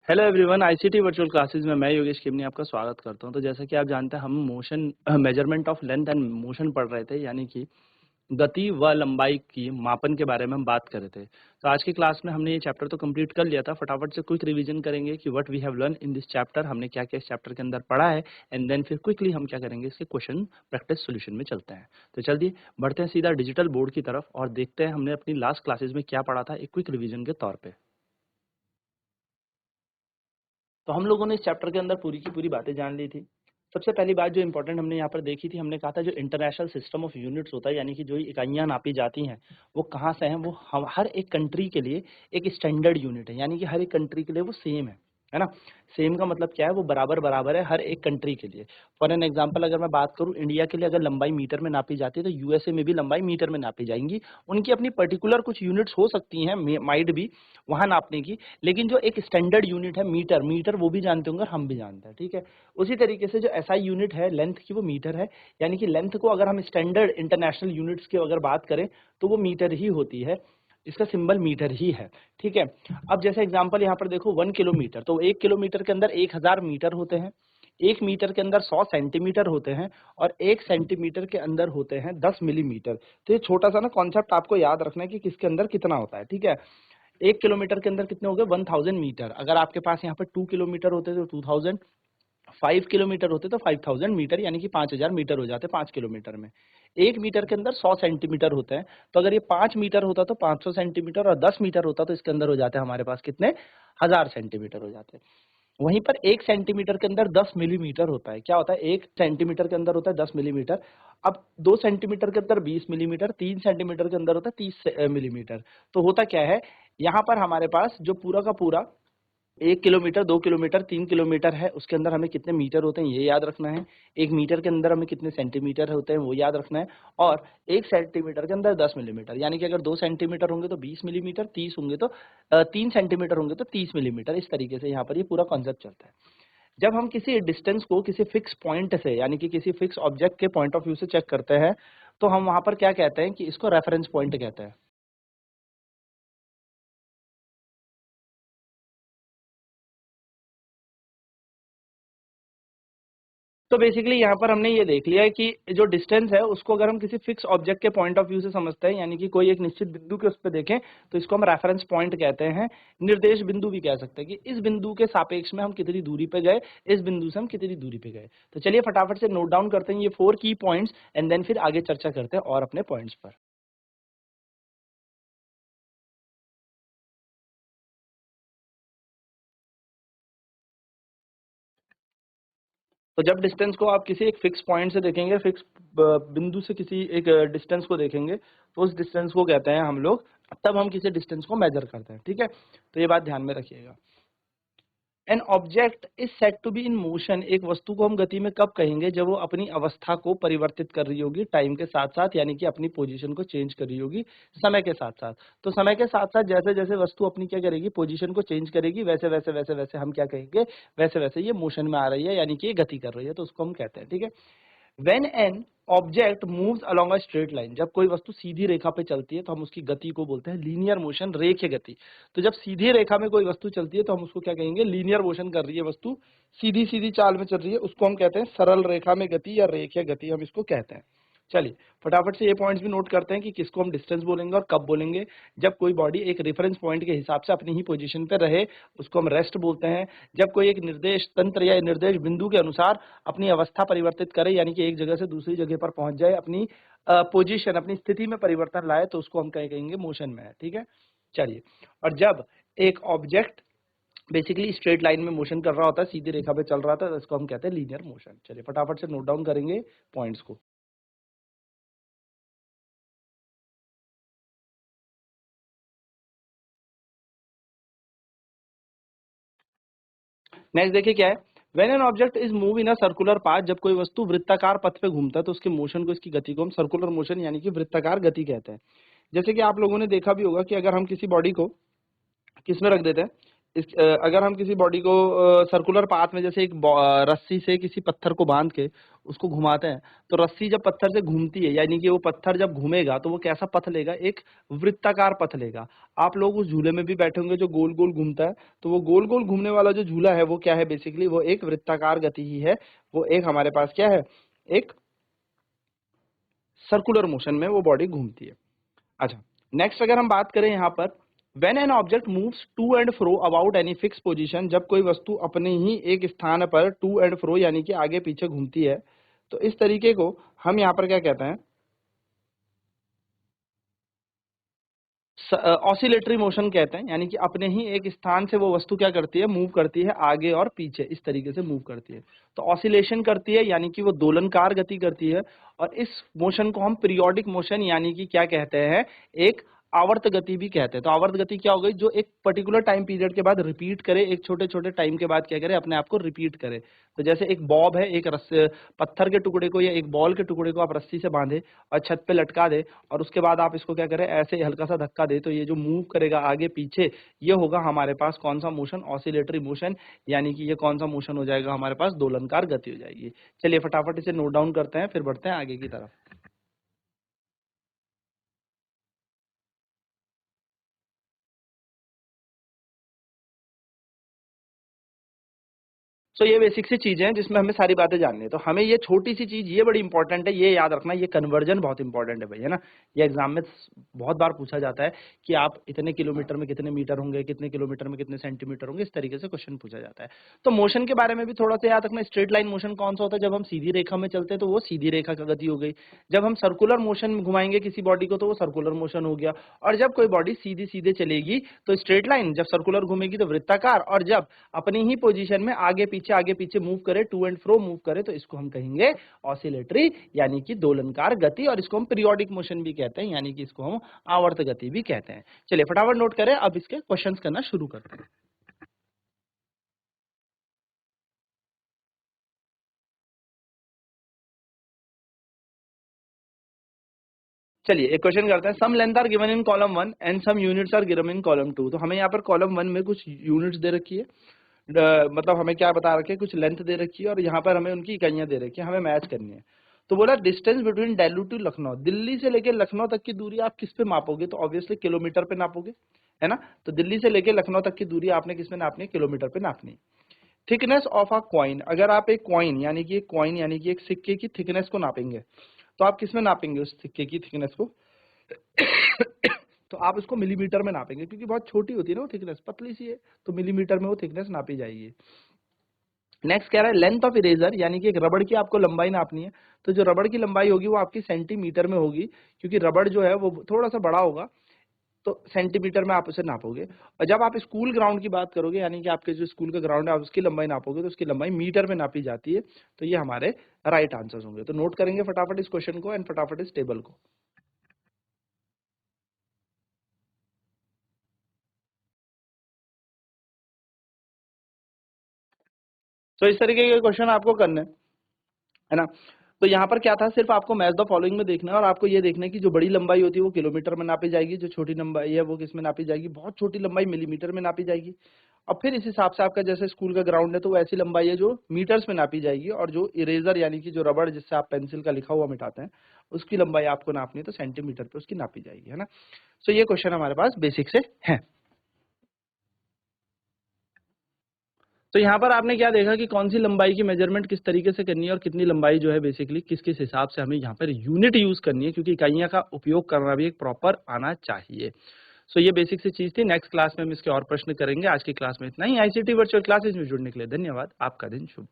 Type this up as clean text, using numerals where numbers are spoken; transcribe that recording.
Hello everyone, ICT virtual classes में मैं योगेश किमनी आपका स्वागत करता हूं। तो जैसा कि आप जानते हैं, हम motion measurement of length and motion पढ़ रहे थे, यानी कि गति व लंबाई की मापन के बारे में हम बात कर रहे थे। तो आज की क्लास में हमने ये चैप्टर तो कंप्लीट कर लिया था। फटाफट से क्विक रिवीजन करेंगे कि what we have learn in this chapter, हमने क्या क्या इस चैप्टर के अंदर पढ़ा है, एंड देन फिर क्विकली हम क्या करेंगे, इसके क्वेश्चन प्रैक्टिस सोल्यूशन में चलते हैं। तो चलिए बढ़ते हैं सीधा डिजिटल बोर्ड की तरफ और देखते हैं हमने अपनी लास्ट क्लासेज में क्या पढ़ा था, एक क्विक रिविजन के तौर पर। तो हम लोगों ने इस चैप्टर के अंदर पूरी की पूरी बातें जान ली थी। सबसे पहली बात जो इम्पोर्टेंट हमने यहाँ पर देखी थी, हमने कहा था जो इंटरनेशनल सिस्टम ऑफ यूनिट्स होता है, यानी कि जो इकाइयाँ नापी जाती हैं, वो कहाँ से हैं, वो हम हर एक कंट्री के लिए एक स्टैंडर्ड यूनिट है, यानी कि हर एक कंट्री के लिए वो सेम है ना। सेम का मतलब क्या है, वो बराबर बराबर है हर एक कंट्री के लिए। फॉर एन एग्जाम्पल अगर मैं बात करूँ, इंडिया के लिए अगर लंबाई मीटर में नापी जाती है, तो यूएसए में भी लंबाई मीटर में नापी जाएंगी। उनकी अपनी पर्टिकुलर कुछ यूनिट्स हो सकती हैं, माइट भी वहाँ नापने की, लेकिन जो एक स्टैंडर्ड यूनिट है मीटर, मीटर वो भी जानते होंगे और हम भी जानते हैं, ठीक है। उसी तरीके से जो एसआई यूनिट है लेंथ की, वो मीटर है, यानी कि लेंथ को अगर हम स्टैंडर्ड इंटरनेशनल यूनिट्स की अगर बात करें तो वो मीटर ही होती है, इसका सिंबल मीटर ही है, ठीक है। अब जैसे एग्जांपल यहाँ पर देखो 1 किलोमीटर, तो 1 किलोमीटर के अंदर 1000 मीटर होते हैं, 1 मीटर के अंदर 100 सेंटीमीटर होते हैं, और 1 सेंटीमीटर के अंदर होते हैं 10 मिलीमीटर। तो ये छोटा सा ना कॉन्सेप्ट आपको याद रखना है कि किसके अंदर कितना होता है, ठीक है। 1 किलोमीटर के अंदर कितने हो गए, 1000 मीटर। अगर आपके पास यहाँ पर 2 किलोमीटर होते तो 2000, 5 किलोमीटर होते तो 5000 मीटर, यानी कि 5000 मीटर हो जाते 5 किलोमीटर में। 1 मीटर के अंदर 100 सेंटीमीटर होते हैं, तो अगर ये 5 मीटर होता तो 500 सेंटीमीटर, और 10 मीटर होता तो इसके अंदर हो जाते हमारे पास कितने, 1000 सेंटीमीटर हो जाते। वहीं पर 1 सेंटीमीटर के अंदर 10 मिलीमीटर होता है। क्या होता है, 1 सेंटीमीटर के अंदर होता है 10 मिलीमीटर। अब 2 सेंटीमीटर के अंदर 20 मिलीमीटर, 3 सेंटीमीटर के अंदर होता है 30 मिलीमीटर। तो होता क्या है, यहाँ पर हमारे पास जो पूरा का पूरा 1 किलोमीटर, 2 किलोमीटर, 3 किलोमीटर है, उसके अंदर हमें कितने मीटर होते हैं ये याद रखना है। 1 मीटर के अंदर हमें कितने सेंटीमीटर होते हैं वो याद रखना है। और 1 सेंटीमीटर के अंदर 10 मिलीमीटर, यानी कि अगर 2 सेंटीमीटर होंगे तो 20 मिलीमीटर, 30 होंगे तो 3 सेंटीमीटर होंगे तो 30 मिलीमीटर। इस तरीके से यहाँ पर ये पूरा कॉन्सेप्ट चलता है। जब हम किसी डिस्टेंस को किसी फिक्स पॉइंट से, यानी कि किसी फिक्स ऑब्जेक्ट के पॉइंट ऑफ व्यू से चेक करते हैं, तो हम वहां पर क्या कहते हैं कि इसको रेफरेंस पॉइंट कहते हैं। तो बेसिकली यहाँ पर हमने ये देख लिया है कि जो डिस्टेंस है उसको अगर हम किसी फिक्स ऑब्जेक्ट के पॉइंट ऑफ व्यू से समझते हैं, यानी कि कोई एक निश्चित बिंदु के उस पर देखें, तो इसको हम रेफरेंस पॉइंट कहते हैं। निर्देश बिंदु भी कह सकते हैं कि इस बिंदु के सापेक्ष में हम कितनी दूरी पे गए, इस बिंदु से हम कितनी दूरी पे गए। तो चलिए फटाफट से नोट डाउन करते हैं ये 4 की पॉइंट्स, एंड देन फिर आगे चर्चा करते हैं और अपने पॉइंट्स पर। तो जब डिस्टेंस को आप किसी एक फिक्स पॉइंट से देखेंगे, फिक्स बिंदु से किसी एक डिस्टेंस को देखेंगे, तो उस डिस्टेंस को कहते हैं हम लोग, तब हम किसी डिस्टेंस को मेजर करते हैं, ठीक है। तो ये बात ध्यान में रखिएगा। An object is set to be in motion, एक वस्तु को हम गति में कब कहेंगे, जब वो अपनी अवस्था को परिवर्तित कर रही होगी टाइम के साथ साथ, यानी कि अपनी पोजीशन को चेंज कर रही होगी समय के साथ साथ। तो समय के साथ साथ जैसे जैसे वस्तु अपनी क्या करेगी, पोजीशन को चेंज करेगी, वैसे वैसे वैसे वैसे हम क्या कहेंगे, वैसे वैसे ये मोशन में आ रही है, यानी कि ये गति कर रही है, तो उसको हम कहते हैं, ठीक है। When an object moves along a straight line, जब कोई वस्तु सीधी रेखा पे चलती है तो हम उसकी गति को बोलते हैं लीनियर मोशन, रेखीय गति। तो जब सीधी रेखा में कोई वस्तु चलती है तो हम उसको क्या कहेंगे, लीनियर मोशन कर रही है वस्तु, सीधी सीधी चाल में चल रही है, उसको हम कहते हैं सरल रेखा में गति या रेखीय गति, हम इसको कहते हैं। चलिए फटाफट से ये पॉइंट्स भी नोट करते हैं कि किसको हम डिस्टेंस बोलेंगे और कब बोलेंगे। जब कोई बॉडी एक रेफरेंस पॉइंट के हिसाब से अपनी ही पोजीशन पे रहे, उसको हम रेस्ट बोलते हैं। जब कोई एक निर्देश तंत्र या निर्देश बिंदु के अनुसार अपनी अवस्था परिवर्तित करे, यानी कि एक जगह से दूसरी जगह पर पहुंच जाए, अपनी पोजीशन, अपनी स्थिति में परिवर्तन लाए, तो उसको हम कहेंगे मोशन में है, ठीक है। चलिए, और जब एक ऑब्जेक्ट बेसिकली स्ट्रेट लाइन में मोशन कर रहा होता है, सीधी रेखा पे चल रहा था, तो इसको हम कहते हैं लीनियर मोशन। चलिए फटाफट से नोट डाउन करेंगे पॉइंट्स को। नेक्स्ट देखिए क्या है, when an object is move in a circular path, जब कोई वस्तु वृत्ताकार पथ पे घूमता है तो उसके मोशन को, इसकी गति को हम सर्कुलर मोशन यानी कि वृत्ताकार गति कहते हैं। जैसे कि आप लोगों ने देखा भी होगा कि अगर हम किसी बॉडी को किस में रख देते हैं, अगर हम किसी बॉडी को सर्कुलर पाथ में जैसे एक रस्सी से किसी पत्थर को बांध के उसको घुमाते हैं, तो रस्सी जब पत्थर से घूमती है यानी कि वो पत्थर जब घूमेगा तो वो कैसा पथ लेगा, एक वृत्ताकार पथ लेगा। आप लोग उस झूले में भी बैठे होंगे जो गोल गोल घूमता है, तो वो गोल गोल घूमने वाला जो झूला है वो क्या है, बेसिकली वो एक वृत्ताकार गति ही है। वो एक हमारे पास क्या है, एक सर्कुलर मोशन में वो बॉडी घूमती है। अच्छा, नेक्स्ट अगर हम बात करें यहाँ पर, when an object moves to and fro about any fix position, जब कोई वस्तु अपने ही एक स्थान पर टू एंड फ्रो यानी कि आगे पीछे घूमती है, तो इस तरीके को हम यहाँ पर क्या कहते हैं, ऑसिलेटरी मोशन कहते हैं। यानी कि अपने ही एक स्थान से वो वस्तु क्या करती है, मूव करती है आगे और पीछे, इस तरीके से मूव करती है। तो ऑसिलेशन करती है यानी कि वो दोलनकार गति करती है। और इस मोशन को हम पीरियोडिक मोशन यानी कि क्या कहते हैं, एक आवर्त गति भी कहते हैं। तो आवर्त गति क्या हो गई, जो एक पर्टिकुलर टाइम पीरियड के बाद रिपीट करे, एक छोटे छोटे टाइम के बाद क्या करे, अपने आप को रिपीट करे। तो जैसे एक बॉब है, एक रस्से पत्थर के टुकड़े को या एक बॉल के टुकड़े को आप रस्सी से बांधे और छत पे लटका दे, और उसके बाद आप इसको क्या करें, ऐसे हल्का सा धक्का दे, तो ये जो मूव करेगा आगे पीछे, ये होगा हमारे पास कौन सा मोशन, ऑसिलेटरी मोशन। यानी कि ये कौन सा मोशन हो जाएगा हमारे पास, दोलनकार गति हो जाएगी। चलिए फटाफट इसे नोट डाउन करते हैं, फिर बढ़ते हैं आगे की तरफ। सो ये बेसिक सी चीजें हैं जिसमें हमें सारी बातें जाननी है। तो हमें ये छोटी सी चीज ये बड़ी इंपॉर्टेंट है, ये याद रखना, ये कन्वर्जन बहुत इंपॉर्टेंट है भाई, है ना। ये एग्जाम में बहुत बार पूछा जाता है कि आप इतने किलोमीटर में कितने मीटर होंगे, कितने किलोमीटर में कितने सेंटीमीटर होंगे, इस तरीके से क्वेश्चन पूछा जाता है। तो मोशन के बारे में भी थोड़ा सा याद रखना। स्ट्रेट लाइन मोशन कौन सा होता है, जब हम सीधी रेखा में चलते हैं तो वो सीधी रेखा का गति हो गई। जब हम सर्कुलर मोशन घुमाएंगे किसी बॉडी को तो वो सर्कुलर मोशन हो गया। और जब कोई बॉडी सीधी सीधे चलेगी तो स्ट्रेट लाइन, जब सर्कुलर घूमेगी तो वृत्ताकार, और जब अपनी ही पोजीशन में आगे पीछे मूव करे, टू एंड फ्रो मूव करे, तो इसको हम कहेंगे ऑसिलेटरी यानी कि दोलनकार गति। और इसको हम पीरियोडिक मोशन भी कहते हैं, यानी कि इसको हम आवर्त गति भी कहते हैं। चलिए फटाफट नोट करें, अब इसके क्वेश्चंस करना शुरू करते हैं। चलिए एक क्वेश्चन करते हैं। Some length are given in column 1 and some units are given in column 2। तो हमें यहाँ पर कॉलम 1 में कुछ यूनिट्स दे रखी है, मतलब हमें क्या बता रखे हैं, कुछ लेंथ दे रखी है, और यहाँ पर हमें उनकी इकाइयां दे रखी है, हमें मैच करनी है। तो बोला distance between Delhi to Lucknow, Delhi से लेकर लखनऊ तक की दूरी आप किस पे मापोगे, तो ऑब्वियसली किलोमीटर पे नापोगे, है ना। तो दिल्ली से लेकर लखनऊ तक की दूरी आपने किस पे नापनी है, किलोमीटर पे नापनी है। थिकनेस ऑफ अ कॉइन, अगर आप एक कॉइन यानी कि एक कॉइन यानी कि एक सिक्के की थिकनेस को नापेंगे, तो आप किस में नापेंगे उस सिक्के की थिकनेस को तो आप उसको मिलीमीटर में नापेंगे, क्योंकि बहुत छोटी होती है ना वो थिकनेस, पतली सी है, तो मिलीमीटर में वो थिकनेस नापी जाएगी। नेक्स्ट कह रहा है लेंथ ऑफ इरेजर, यानी कि एक रबड़ की आपको लंबाई नापनी है। तो जो रबड़ की लंबाई होगी वो आपकी सेंटीमीटर में होगी, क्योंकि रबड़ जो है वो थोड़ा सा बड़ा होगा, तो सेंटीमीटर में आप उसे नापोगे। और जब आप स्कूल ग्राउंड की बात करोगे, यानी कि आपके जो स्कूल का ग्राउंड है, आप उसकी लंबाई नापोगे, तो उसकी लंबाई मीटर में नापी जाती है। तो ये हमारे राइट आंसर्स होंगे। तो नोट करेंगे फटाफट इस क्वेश्चन को एंड फटाफट इस टेबल को। तो इस तरीके के क्वेश्चन आपको करने हैं, है ना। तो यहाँ पर क्या था, सिर्फ आपको मैच द फॉलोइंग में देखना है, और आपको ये देखना है कि जो बड़ी लंबाई होती है वो किलोमीटर में नापी जाएगी, जो छोटी लंबाई है वो किस में नापी जाएगी, बहुत छोटी लंबाई मिलीमीटर में नापी जाएगी। और फिर इस हिसाब से आपका जैसे स्कूल का ग्राउंड है तो वो ऐसी लंबाई है जो मीटर्स में नापी जाएगी, और जो इरेजर यानी कि जो रबड़ जिससे आप पेंसिल का लिखा हुआ मिटाते हैं उसकी लंबाई आपको नापनी है, तो सेंटीमीटर पे उसकी नापी जाएगी, है ना। सो ये क्वेश्चन हमारे पास बेसिक से है। तो यहाँ पर आपने क्या देखा कि कौन सी लंबाई की मेजरमेंट किस तरीके से करनी है, और कितनी लंबाई जो है बेसिकली किस किस हिसाब से हमें यहाँ पर यूनिट यूज करनी है, क्योंकि इकाइयाँ का उपयोग करना भी एक प्रॉपर आना चाहिए। सो ये बेसिक सी चीज थी। नेक्स्ट क्लास में हम इसके और प्रश्न करेंगे। आज की क्लास में इतना ही। आईसीटी वर्चुअल क्लासेज में जुड़ने के लिए धन्यवाद। आपका दिन शुभ।